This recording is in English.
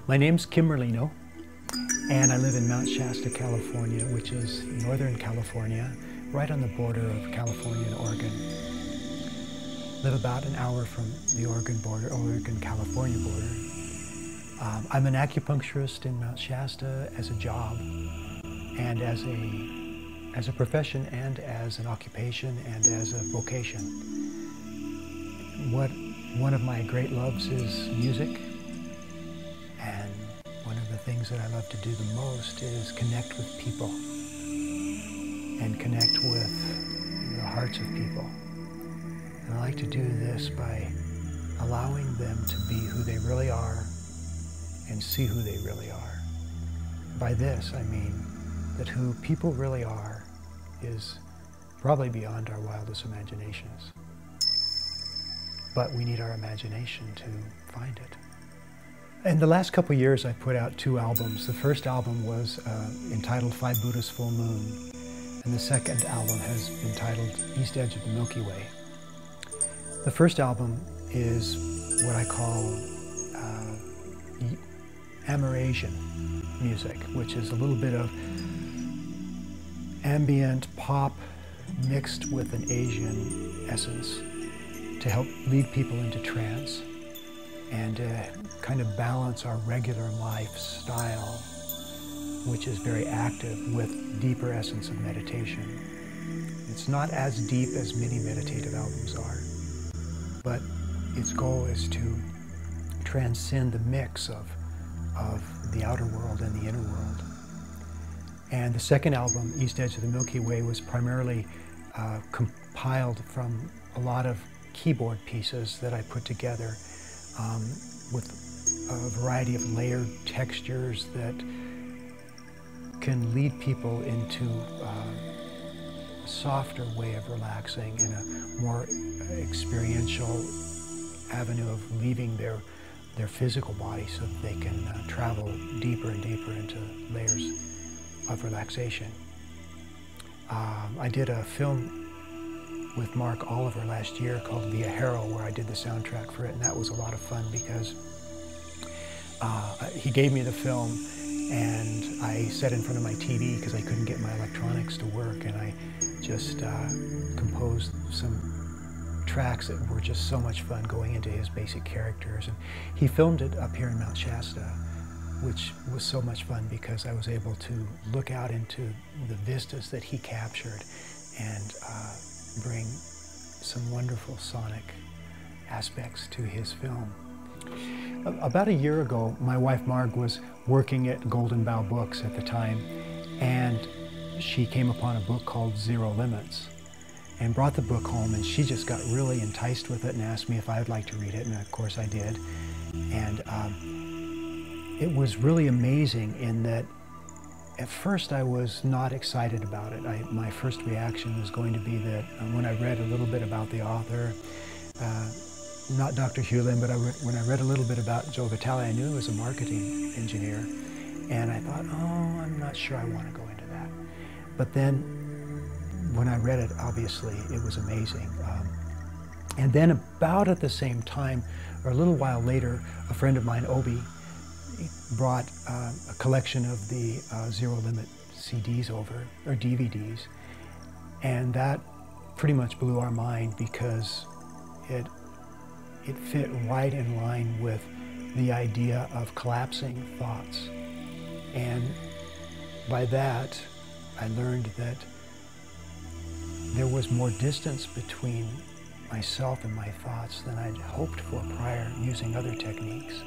My name's Kim Merlino, and I live in Mount Shasta, California, which is Northern California, right on the border of California and Oregon. Live about an hour from the Oregon-California border. I'm an acupuncturist in Mount Shasta as a job, and as a profession, and as an occupation, and as a vocation. One of my great loves is music, and one of the things that I love to do the most is connect with people and connect with the hearts of people. And I like to do this by allowing them to be who they really are and see who they really are. By this, I mean that who people really are is probably beyond our wildest imaginations. But we need our imagination to find it. In the last couple of years, I put out 2 albums. The first album was entitled 5 Buddha's Full Moon, and the second album has been titled East Edge of the Milky Way. The first album is what I call Amerasian music, which is a little bit of ambient pop mixed with an Asian essence to help lead people into trance and kind of balance our regular lifestyle, which is very active, with deeper essence of meditation. It's not as deep as many meditative albums are, but its goal is to transcend the mix of the outer world and the inner world. And the second album, East Edge of the Milky Way, was primarily compiled from a lot of keyboard pieces that I put together with a variety of layered textures that can lead people into a softer way of relaxing and a more experiential avenue of leaving their physical body so that they can travel deeper and deeper into layers of relaxation. I did a film with Mark Oliver last year called Via Hero, where I did the soundtrack for it, and that was a lot of fun because he gave me the film and I sat in front of my TV because I couldn't get my electronics to work, and I just composed some tracks that were just so much fun going into his basic characters. And he filmed it up here in Mount Shasta, which was so much fun because I was able to look out into the vistas that he captured and bring some wonderful sonic aspects to his film. About a year ago, my wife Marg was working at Golden Bough Books at the time, and she came upon a book called Zero Limits and brought the book home, and she just got really enticed with it and asked me if I would like to read it, and of course I did. And it was really amazing in that at first I was not excited about it. My first reaction was going to be that when I read a little bit about the author, not Dr. Hewlin, but when I read a little bit about Joe Vitale, I knew he was a marketing engineer, and I thought, oh, I'm not sure I want to go into that. But then when I read it, obviously it was amazing. And then about at the same time, or a little while later, a friend of mine, Obi, brought a collection of the Zero Limit CDs over, or DVDs, and that pretty much blew our mind because it fit right in line with the idea of collapsing thoughts. And by that, I learned that there was more distance between myself and my thoughts than I'd hoped for prior using other techniques.